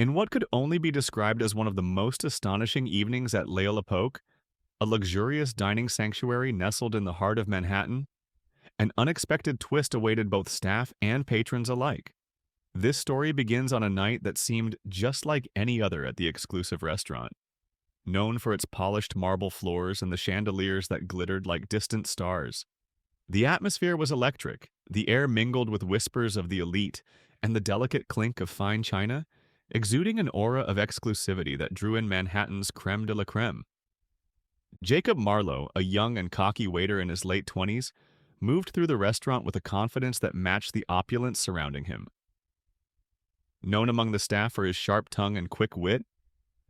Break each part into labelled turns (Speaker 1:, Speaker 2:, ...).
Speaker 1: In what could only be described as one of the most astonishing evenings at Le Poke, a luxurious dining sanctuary nestled in the heart of Manhattan, an unexpected twist awaited both staff and patrons alike. This story begins on a night that seemed just like any other at the exclusive restaurant. Known for its polished marble floors and the chandeliers that glittered like distant stars. The atmosphere was electric, the air mingled with whispers of the elite and the delicate clink of fine china, exuding an aura of exclusivity that drew in Manhattan's creme de la creme. Jacob Marlowe, a young and cocky waiter in his late 20s, moved through the restaurant with a confidence that matched the opulence surrounding him. Known among the staff for his sharp tongue and quick wit,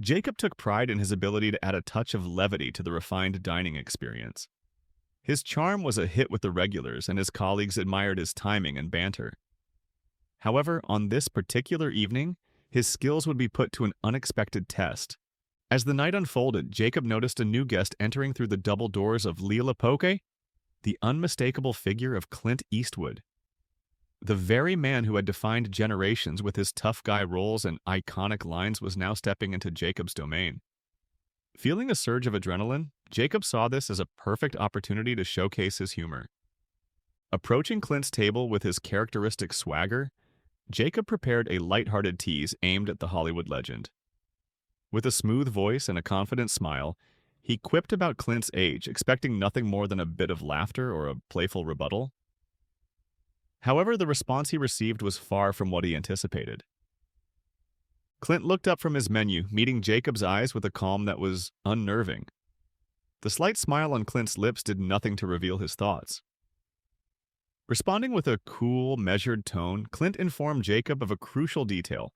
Speaker 1: Jacob took pride in his ability to add a touch of levity to the refined dining experience. His charm was a hit with the regulars, and his colleagues admired his timing and banter. However, on this particular evening, his skills would be put to an unexpected test. As the night unfolded, Jacob noticed a new guest entering through the double doors of Lila Poke, the unmistakable figure of Clint Eastwood. The very man who had defined generations with his tough guy roles and iconic lines was now stepping into Jacob's domain. Feeling a surge of adrenaline, Jacob saw this as a perfect opportunity to showcase his humor. Approaching Clint's table with his characteristic swagger, Jacob prepared a lighthearted tease aimed at the Hollywood legend. With a smooth voice and a confident smile, he quipped about Clint's age, expecting nothing more than a bit of laughter or a playful rebuttal. However, the response he received was far from what he anticipated. Clint looked up from his menu, meeting Jacob's eyes with a calm that was unnerving. The slight smile on Clint's lips did nothing to reveal his thoughts. Responding with a cool, measured tone, Clint informed Jacob of a crucial detail,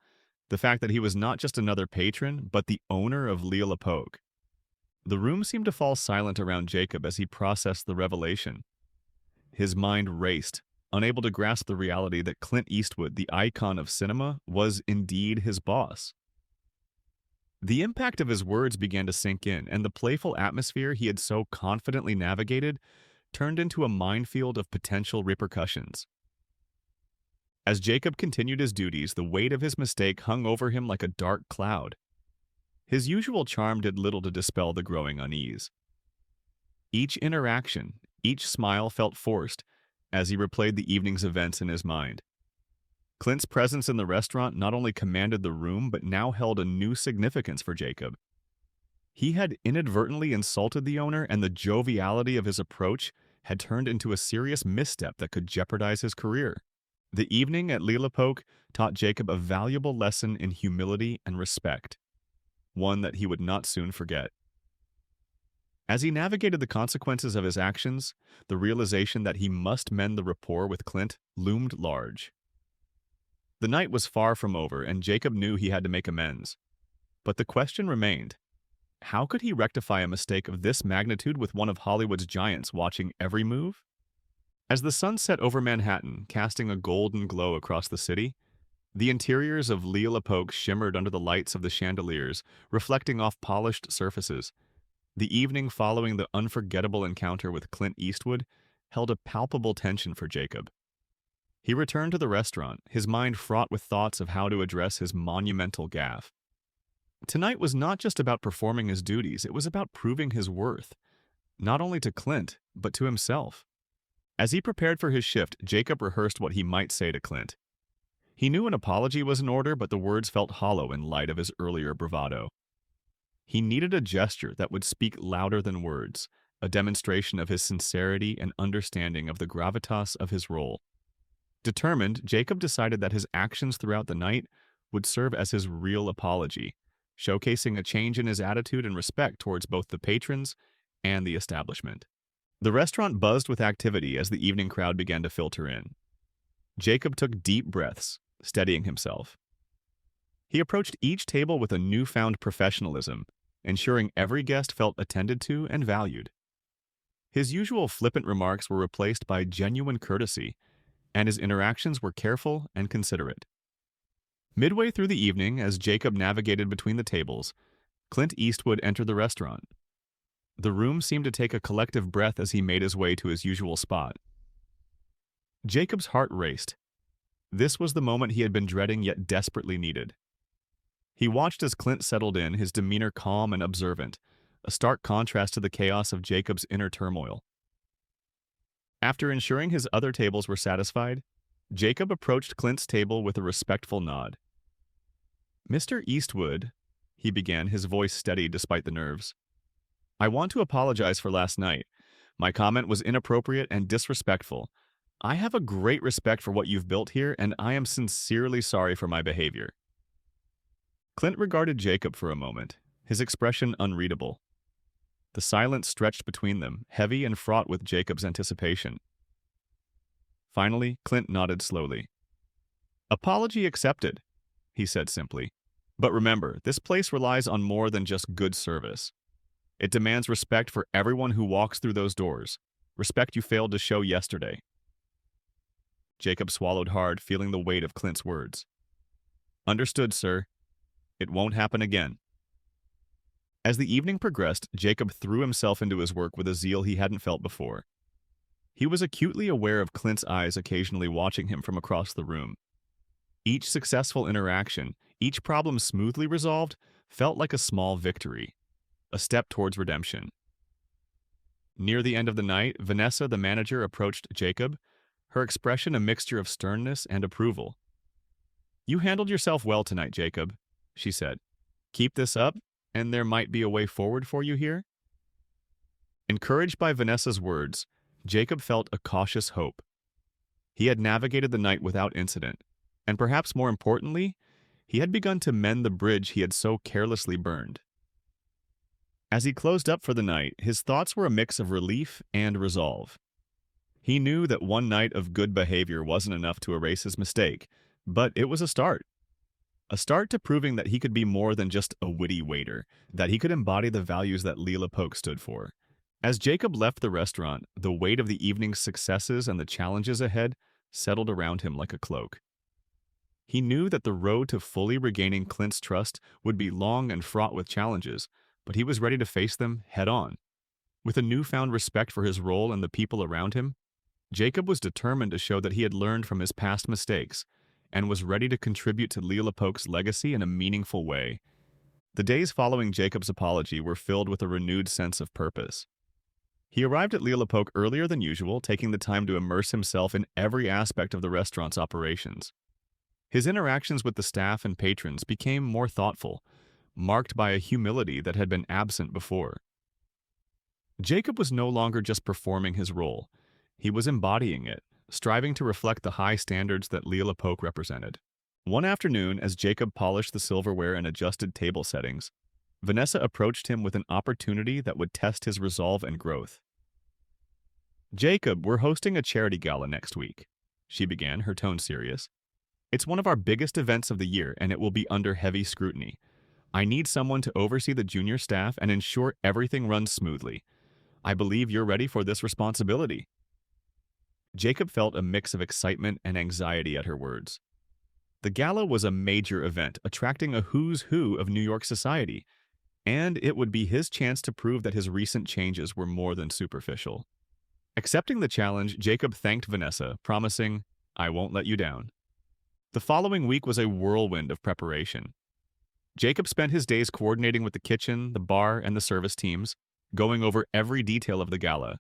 Speaker 1: the fact that he was not just another patron, but the owner of Lila Poke. The room seemed to fall silent around Jacob as he processed the revelation. His mind raced, unable to grasp the reality that Clint Eastwood, the icon of cinema, was indeed his boss. The impact of his words began to sink in, and the playful atmosphere he had so confidently navigated turned into a minefield of potential repercussions. As Jacob continued his duties, the weight of his mistake hung over him like a dark cloud. His usual charm did little to dispel the growing unease. Each interaction, each smile felt forced as he replayed the evening's events in his mind. Clint's presence in the restaurant not only commanded the room, but now held a new significance for Jacob. He had inadvertently insulted the owner, and the joviality of his approach had turned into a serious misstep that could jeopardize his career. The evening at Lila Poke taught Jacob a valuable lesson in humility and respect, one that he would not soon forget. As he navigated the consequences of his actions, the realization that he must mend the rapport with Clint loomed large. The night was far from over, and Jacob knew he had to make amends. But the question remained, how could he rectify a mistake of this magnitude with one of Hollywood's giants watching every move? As the sun set over Manhattan, casting a golden glow across the city, the interiors of Lila Poke shimmered under the lights of the chandeliers, reflecting off polished surfaces. The evening following the unforgettable encounter with Clint Eastwood held a palpable tension for Jacob. He returned to the restaurant, his mind fraught with thoughts of how to address his monumental gaffe. Tonight was not just about performing his duties, it was about proving his worth, not only to Clint, but to himself. As he prepared for his shift, Jacob rehearsed what he might say to Clint. He knew an apology was in order, but the words felt hollow in light of his earlier bravado. He needed a gesture that would speak louder than words, a demonstration of his sincerity and understanding of the gravitas of his role. Determined, Jacob decided that his actions throughout the night would serve as his real apology, showcasing a change in his attitude and respect towards both the patrons and the establishment. The restaurant buzzed with activity as the evening crowd began to filter in. Jacob took deep breaths, steadying himself. He approached each table with a newfound professionalism, ensuring every guest felt attended to and valued. His usual flippant remarks were replaced by genuine courtesy, and his interactions were careful and considerate. Midway through the evening, as Jacob navigated between the tables, Clint Eastwood entered the restaurant. The room seemed to take a collective breath as he made his way to his usual spot. Jacob's heart raced. This was the moment he had been dreading yet desperately needed. He watched as Clint settled in, his demeanor calm and observant, a stark contrast to the chaos of Jacob's inner turmoil. After ensuring his other tables were satisfied, Jacob approached Clint's table with a respectful nod. "Mr. Eastwood," he began, his voice steady despite the nerves, "I want to apologize for last night. My comment was inappropriate and disrespectful. I have a great respect for what you've built here, and I am sincerely sorry for my behavior." Clint regarded Jacob for a moment, his expression unreadable. The silence stretched between them, heavy and fraught with Jacob's anticipation. Finally, Clint nodded slowly. "Apology accepted," he said simply. "But remember, this place relies on more than just good service. It demands respect for everyone who walks through those doors, respect you failed to show yesterday." Jacob swallowed hard, feeling the weight of Clint's words. "Understood, sir. It won't happen again." As the evening progressed, Jacob threw himself into his work with a zeal he hadn't felt before. He was acutely aware of Clint's eyes occasionally watching him from across the room. Each successful interaction, each problem smoothly resolved, felt like a small victory, a step towards redemption. Near the end of the night, Vanessa, the manager, approached Jacob, her expression a mixture of sternness and approval. "You handled yourself well tonight, Jacob," she said. "Keep this up, and there might be a way forward for you here." Encouraged by Vanessa's words, Jacob felt a cautious hope. He had navigated the night without incident, and perhaps more importantly, he had begun to mend the bridge he had so carelessly burned. As he closed up for the night, his thoughts were a mix of relief and resolve. He knew that one night of good behavior wasn't enough to erase his mistake, but it was a start. A start to proving that he could be more than just a witty waiter, that he could embody the values that Leela Polk stood for. As Jacob left the restaurant, the weight of the evening's successes and the challenges ahead settled around him like a cloak. He knew that the road to fully regaining Clint's trust would be long and fraught with challenges, but he was ready to face them head-on. With a newfound respect for his role and the people around him, Jacob was determined to show that he had learned from his past mistakes and was ready to contribute to Leela Polk's legacy in a meaningful way. The days following Jacob's apology were filled with a renewed sense of purpose. He arrived at Leela Polk earlier than usual, taking the time to immerse himself in every aspect of the restaurant's operations. His interactions with the staff and patrons became more thoughtful, marked by a humility that had been absent before. Jacob was no longer just performing his role. He was embodying it, striving to reflect the high standards that Leela Polk represented. One afternoon, as Jacob polished the silverware and adjusted table settings, Vanessa approached him with an opportunity that would test his resolve and growth. "Jacob, we're hosting a charity gala next week," she began, her tone serious. "It's one of our biggest events of the year, and it will be under heavy scrutiny. I need someone to oversee the junior staff and ensure everything runs smoothly. I believe you're ready for this responsibility." Jacob felt a mix of excitement and anxiety at her words. The gala was a major event, attracting a who's who of New York society, and it would be his chance to prove that his recent changes were more than superficial. Accepting the challenge, Jacob thanked Vanessa, promising, "I won't let you down." The following week was a whirlwind of preparation. Jacob spent his days coordinating with the kitchen, the bar, and the service teams, going over every detail of the gala.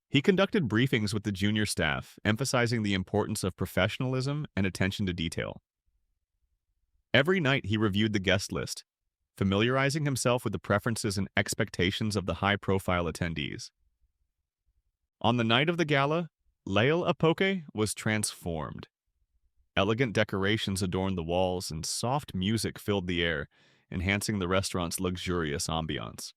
Speaker 1: He conducted briefings with the junior staff, emphasizing the importance of professionalism and attention to detail. Every night he reviewed the guest list, familiarizing himself with the preferences and expectations of the high-profile attendees. On the night of the gala, Leila Apoke was transformed. Elegant decorations adorned the walls and soft music filled the air, enhancing the restaurant's luxurious ambiance.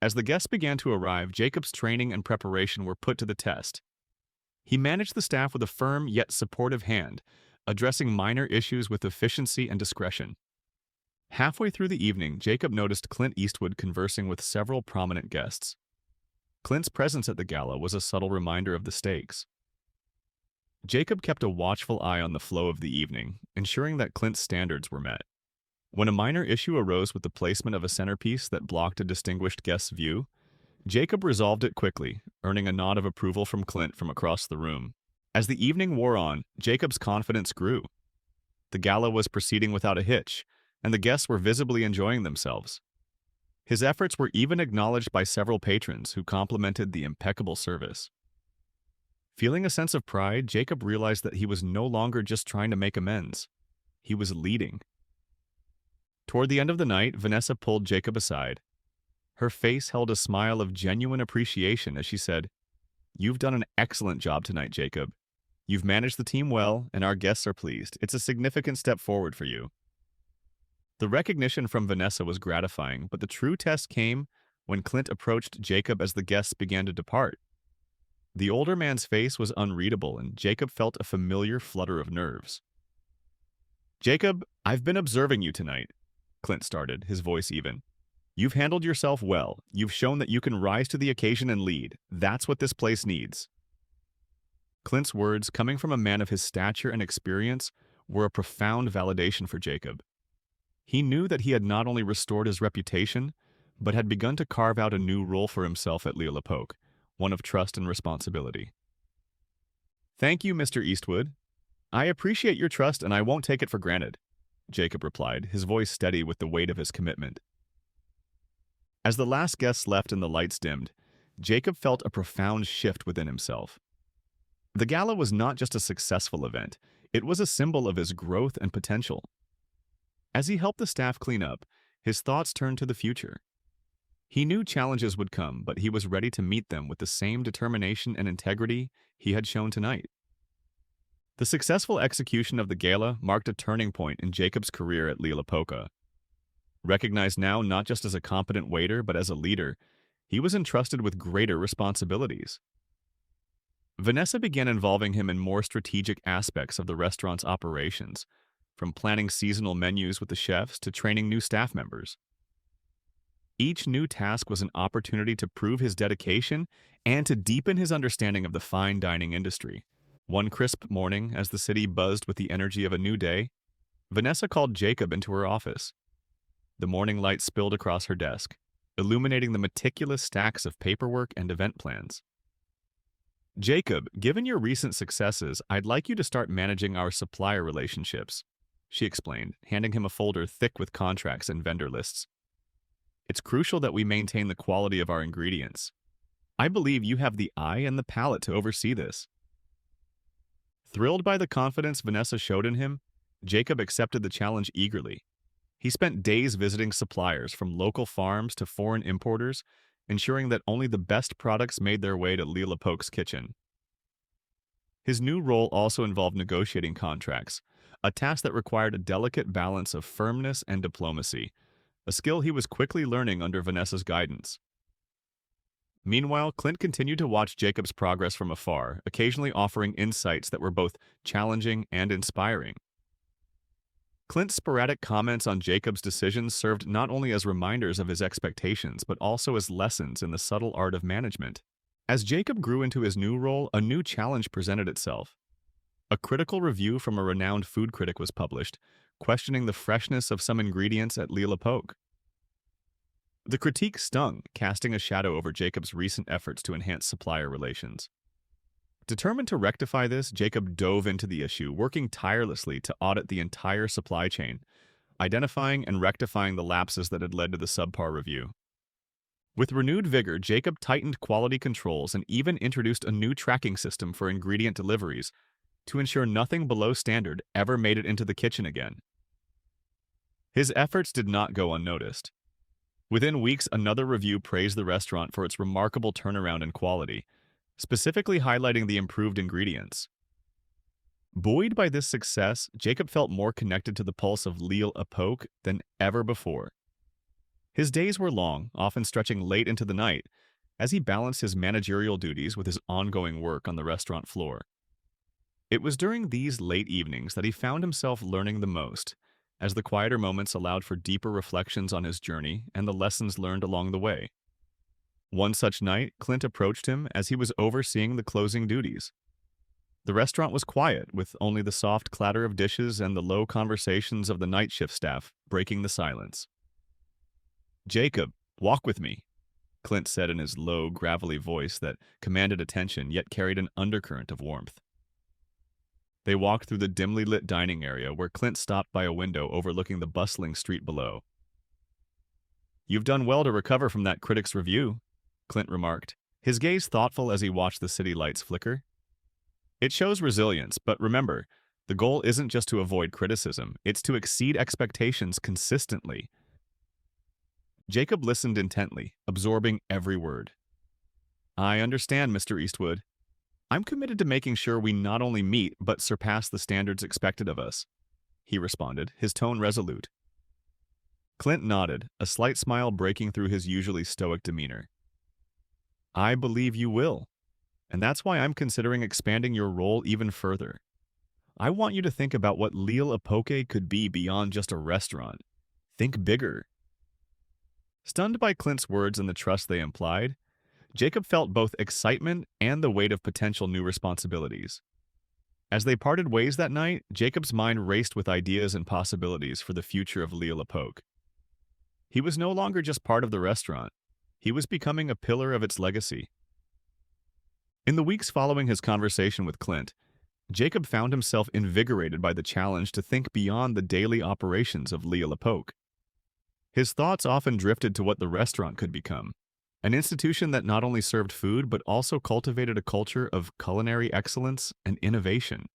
Speaker 1: As the guests began to arrive, Jacob's training and preparation were put to the test. He managed the staff with a firm yet supportive hand, addressing minor issues with efficiency and discretion. Halfway through the evening, Jacob noticed Clint Eastwood conversing with several prominent guests. Clint's presence at the gala was a subtle reminder of the stakes. Jacob kept a watchful eye on the flow of the evening, ensuring that Clint's standards were met. When a minor issue arose with the placement of a centerpiece that blocked a distinguished guest's view, Jacob resolved it quickly, earning a nod of approval from Clint from across the room. As the evening wore on, Jacob's confidence grew. The gala was proceeding without a hitch, and the guests were visibly enjoying themselves. His efforts were even acknowledged by several patrons who complimented the impeccable service. Feeling a sense of pride, Jacob realized that he was no longer just trying to make amends. He was leading. Toward the end of the night, Vanessa pulled Jacob aside. Her face held a smile of genuine appreciation as she said, "You've done an excellent job tonight, Jacob. You've managed the team well, and our guests are pleased. It's a significant step forward for you." The recognition from Vanessa was gratifying, but the true test came when Clint approached Jacob as the guests began to depart. The older man's face was unreadable, and Jacob felt a familiar flutter of nerves. "Jacob, I've been observing you tonight," Clint started, his voice even. "You've handled yourself well. You've shown that you can rise to the occasion and lead. That's what this place needs." Clint's words, coming from a man of his stature and experience, were a profound validation for Jacob. He knew that he had not only restored his reputation, but had begun to carve out a new role for himself at Leolapoke, one of trust and responsibility. "Thank you, Mr. Eastwood. I appreciate your trust and I won't take it for granted," Jacob replied, his voice steady with the weight of his commitment. As the last guests left and the lights dimmed, Jacob felt a profound shift within himself. The gala was not just a successful event, it was a symbol of his growth and potential. As he helped the staff clean up, his thoughts turned to the future. He knew challenges would come, but he was ready to meet them with the same determination and integrity he had shown tonight. The successful execution of the gala marked a turning point in Jacob's career at Leolapoka. Recognized now not just as a competent waiter, but as a leader, he was entrusted with greater responsibilities. Vanessa began involving him in more strategic aspects of the restaurant's operations, from planning seasonal menus with the chefs to training new staff members. Each new task was an opportunity to prove his dedication and to deepen his understanding of the fine dining industry. One crisp morning, as the city buzzed with the energy of a new day, Vanessa called Jacob into her office. The morning light spilled across her desk, illuminating the meticulous stacks of paperwork and event plans. "Jacob, given your recent successes, I'd like you to start managing our supplier relationships," she explained, handing him a folder thick with contracts and vendor lists. "It's crucial that we maintain the quality of our ingredients. I believe you have the eye and the palate to oversee this." Thrilled by the confidence Vanessa showed in him, Jacob accepted the challenge eagerly. He spent days visiting suppliers from local farms to foreign importers, ensuring that only the best products made their way to Leolapoke's kitchen. His new role also involved negotiating contracts, a task that required a delicate balance of firmness and diplomacy, a skill he was quickly learning under Vanessa's guidance. Meanwhile, Clint continued to watch Jacob's progress from afar, occasionally offering insights that were both challenging and inspiring. Clint's sporadic comments on Jacob's decisions served not only as reminders of his expectations, but also as lessons in the subtle art of management. As Jacob grew into his new role, a new challenge presented itself. A critical review from a renowned food critic was published, questioning the freshness of some ingredients at Leolapoke. The critique stung, casting a shadow over Jacob's recent efforts to enhance supplier relations. Determined to rectify this, Jacob dove into the issue, working tirelessly to audit the entire supply chain, identifying and rectifying the lapses that had led to the subpar review. With renewed vigor, Jacob tightened quality controls and even introduced a new tracking system for ingredient deliveries to ensure nothing below standard ever made it into the kitchen again. His efforts did not go unnoticed. Within weeks, another review praised the restaurant for its remarkable turnaround in quality, specifically highlighting the improved ingredients. Buoyed by this success, Jacob felt more connected to the pulse of Leolapoke than ever before. His days were long, often stretching late into the night, as he balanced his managerial duties with his ongoing work on the restaurant floor. It was during these late evenings that he found himself learning the most, as the quieter moments allowed for deeper reflections on his journey and the lessons learned along the way. One such night, Clint approached him as he was overseeing the closing duties. The restaurant was quiet, with only the soft clatter of dishes and the low conversations of the night shift staff breaking the silence. "Jacob, walk with me," Clint said in his low, gravelly voice that commanded attention yet carried an undercurrent of warmth. They walked through the dimly lit dining area where Clint stopped by a window overlooking the bustling street below. "You've done well to recover from that critic's review," Clint remarked, his gaze thoughtful as he watched the city lights flicker. "It shows resilience, but remember, the goal isn't just to avoid criticism, it's to exceed expectations consistently." Jacob listened intently, absorbing every word. "I understand, Mr. Eastwood. I'm committed to making sure we not only meet but surpass the standards expected of us," he responded, his tone resolute. Clint nodded, a slight smile breaking through his usually stoic demeanor. "I believe you will, and that's why I'm considering expanding your role even further. I want you to think about what Lille Epoche could be beyond just a restaurant. Think bigger." Stunned by Clint's words and the trust they implied, Jacob felt both excitement and the weight of potential new responsibilities. As they parted ways that night, Jacob's mind raced with ideas and possibilities for the future of Lille Epoche. He was no longer just part of the restaurant. He was becoming a pillar of its legacy. In the weeks following his conversation with Clint, Jacob found himself invigorated by the challenge to think beyond the daily operations of Lille Epoche. His thoughts often drifted to what the restaurant could become, an institution that not only served food but also cultivated a culture of culinary excellence and innovation.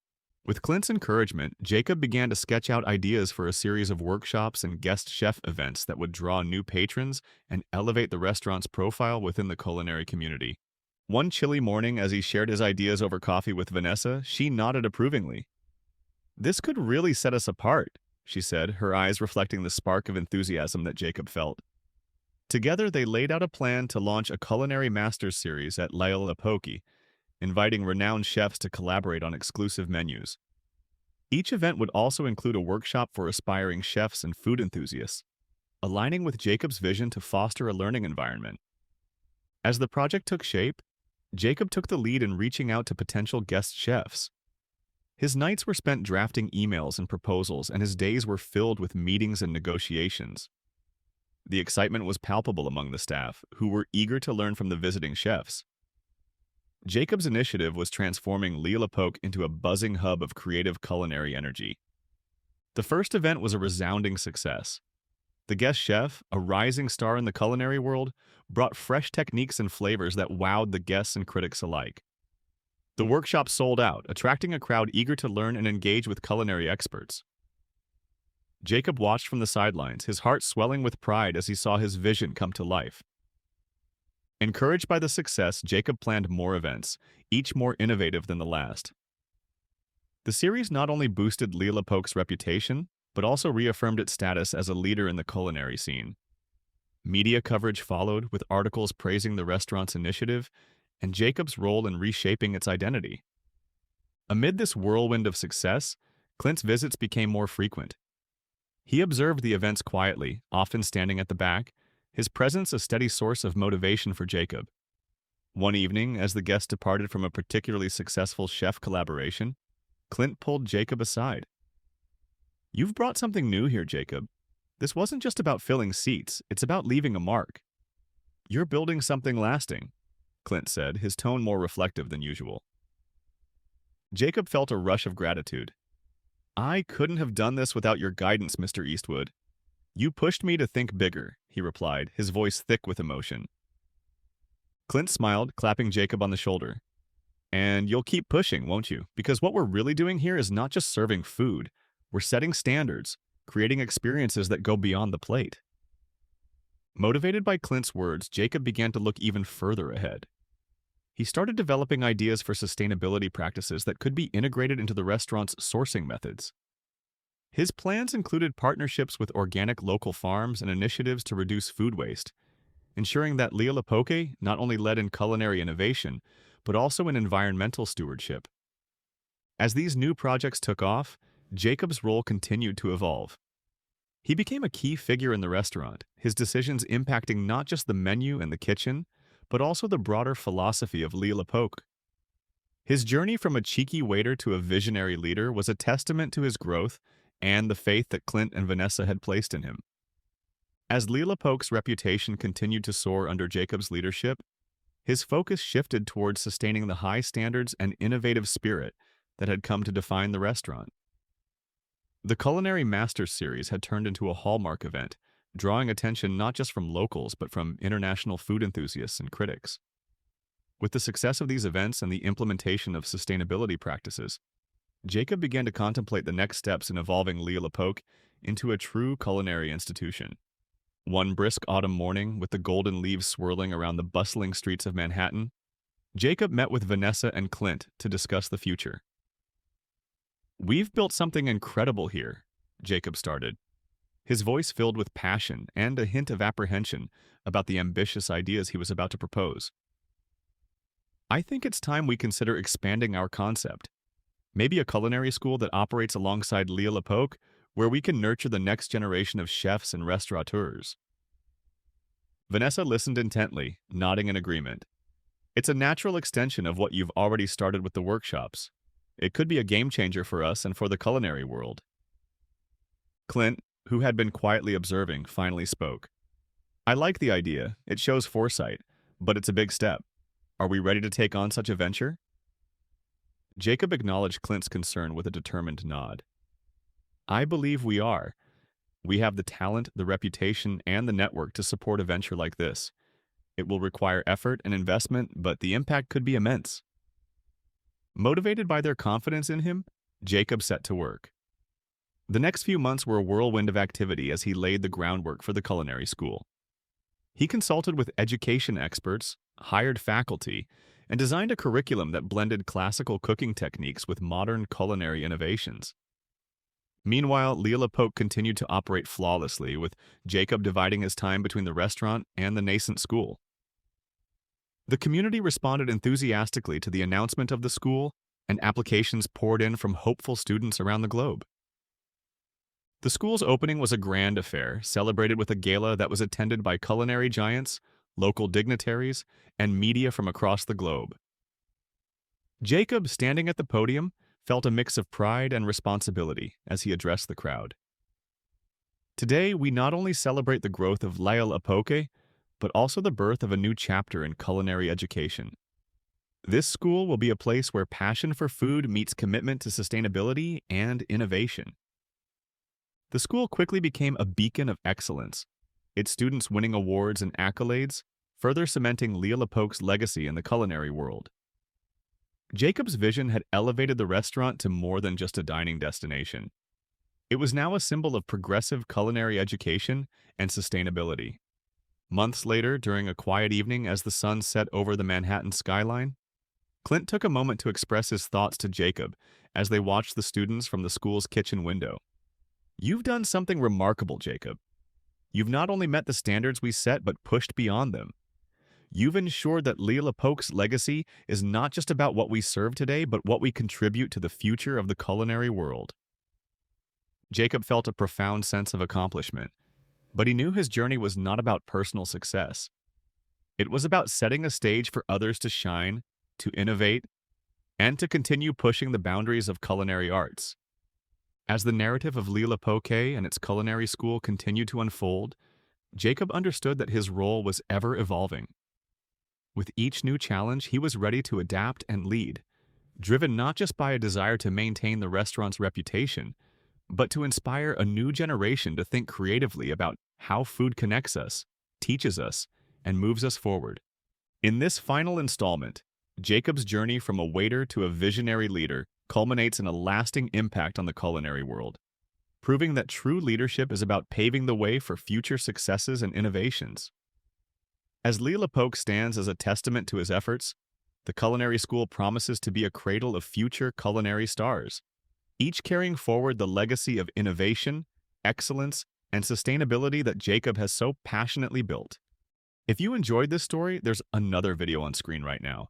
Speaker 1: With Clint's encouragement, Jacob began to sketch out ideas for a series of workshops and guest chef events that would draw new patrons and elevate the restaurant's profile within the culinary community. One chilly morning, as he shared his ideas over coffee with Vanessa, she nodded approvingly. "This could really set us apart," she said, her eyes reflecting the spark of enthusiasm that Jacob felt. Together, they laid out a plan to launch a culinary masters series at Lille Epoche, inviting renowned chefs to collaborate on exclusive menus. Each event would also include a workshop for aspiring chefs and food enthusiasts, aligning with Jacob's vision to foster a learning environment. As the project took shape, Jacob took the lead in reaching out to potential guest chefs. His nights were spent drafting emails and proposals, and his days were filled with meetings and negotiations. The excitement was palpable among the staff, who were eager to learn from the visiting chefs. Jacob's initiative was transforming Lille Epoche into a buzzing hub of creative culinary energy. The first event was a resounding success. The guest chef, a rising star in the culinary world, brought fresh techniques and flavors that wowed the guests and critics alike. The workshop sold out, attracting a crowd eager to learn and engage with culinary experts. Jacob watched from the sidelines, his heart swelling with pride as he saw his vision come to life. Encouraged by the success, Jacob planned more events, each more innovative than the last. The series not only boosted Lille Epoche's reputation, but also reaffirmed its status as a leader in the culinary scene. Media coverage followed, with articles praising the restaurant's initiative and Jacob's role in reshaping its identity. Amid this whirlwind of success, Clint's visits became more frequent. He observed the events quietly, often standing at the back, his presence a steady source of motivation for Jacob. One evening, as the guests departed from a particularly successful chef collaboration, Clint pulled Jacob aside. "You've brought something new here, Jacob. This wasn't just about filling seats, it's about leaving a mark. You're building something lasting," Clint said, his tone more reflective than usual. Jacob felt a rush of gratitude. "I couldn't have done this without your guidance, Mr. Eastwood. You pushed me to think bigger," he replied, his voice thick with emotion. Clint smiled, clapping Jacob on the shoulder. "And you'll keep pushing, won't you? Because what we're really doing here is not just serving food. We're setting standards, creating experiences that go beyond the plate." Motivated by Clint's words, Jacob began to look even further ahead. He started developing ideas for sustainability practices that could be integrated into the restaurant's sourcing methods. His plans included partnerships with organic local farms and initiatives to reduce food waste, ensuring that Lille Epoche not only led in culinary innovation, but also in environmental stewardship. As these new projects took off, Jacob's role continued to evolve. He became a key figure in the restaurant, his decisions impacting not just the menu and the kitchen, but also the broader philosophy of Lille Epoche. His journey from a cheeky waiter to a visionary leader was a testament to his growth and the faith that Clint and Vanessa had placed in him. As Lille Epoche's reputation continued to soar under Jacob's leadership, his focus shifted towards sustaining the high standards and innovative spirit that had come to define the restaurant. The Culinary Masters series had turned into a hallmark event, drawing attention not just from locals but from international food enthusiasts and critics. With the success of these events and the implementation of sustainability practices, Jacob began to contemplate the next steps in evolving Lille Epoque into a true culinary institution. One brisk autumn morning, with the golden leaves swirling around the bustling streets of Manhattan, Jacob met with Vanessa and Clint to discuss the future. "We've built something incredible here," Jacob started, his voice filled with passion and a hint of apprehension about the ambitious ideas he was about to propose. "I think it's time we consider expanding our concept. Maybe a culinary school that operates alongside Lille Epoque, where we can nurture the next generation of chefs and restaurateurs." Vanessa listened intently, nodding in agreement. "It's a natural extension of what you've already started with the workshops. It could be a game changer for us and for the culinary world." Clint, who had been quietly observing, finally spoke. "I like the idea. It shows foresight, but it's a big step. Are we ready to take on such a venture?" Jacob acknowledged Clint's concern with a determined nod. "I believe we are. We have the talent, the reputation, and the network to support a venture like this. It will require effort and investment, but the impact could be immense." Motivated by their confidence in him, Jacob set to work. The next few months were a whirlwind of activity as he laid the groundwork for the culinary school. He consulted with education experts, hired faculty, and designed a curriculum that blended classical cooking techniques with modern culinary innovations. Meanwhile, Lille Epoque continued to operate flawlessly, with Jacob dividing his time between the restaurant and the nascent school. The community responded enthusiastically to the announcement of the school, and applications poured in from hopeful students around the globe. The school's opening was a grand affair, celebrated with a gala that was attended by culinary giants, local dignitaries, and media from across the globe. Jacob, standing at the podium, felt a mix of pride and responsibility as he addressed the crowd. "Today, we not only celebrate the growth of Lille Epoque, but also the birth of a new chapter in culinary education. This school will be a place where passion for food meets commitment to sustainability and innovation." The school quickly became a beacon of excellence, its students winning awards and accolades, further cementing Lille Epoque's legacy in the culinary world. Jacob's vision had elevated the restaurant to more than just a dining destination. It was now a symbol of progressive culinary education and sustainability. Months later, during a quiet evening as the sun set over the Manhattan skyline, Clint took a moment to express his thoughts to Jacob as they watched the students from the school's kitchen window. "You've done something remarkable, Jacob. You've not only met the standards we set, but pushed beyond them. You've ensured that Lille Epoque's legacy is not just about what we serve today, but what we contribute to the future of the culinary world." Jacob felt a profound sense of accomplishment, but he knew his journey was not about personal success. It was about setting a stage for others to shine, to innovate, and to continue pushing the boundaries of culinary arts. As the narrative of Lille Epoque and its culinary school continued to unfold, Jacob understood that his role was ever evolving. With each new challenge, he was ready to adapt and lead, driven not just by a desire to maintain the restaurant's reputation, but to inspire a new generation to think creatively about how food connects us, teaches us, and moves us forward. In this final installment, Jacob's journey from a waiter to a visionary leader culminates in a lasting impact on the culinary world, proving that true leadership is about paving the way for future successes and innovations. As Lille Epoque stands as a testament to his efforts, the culinary school promises to be a cradle of future culinary stars, each carrying forward the legacy of innovation, excellence, and sustainability that Jacob has so passionately built. If you enjoyed this story, there's another video on screen right now.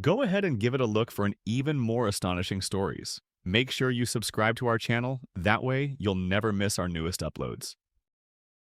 Speaker 1: Go ahead and give it a look for an even more astonishing stories. Make sure you subscribe to our channel, that way you'll never miss our newest uploads.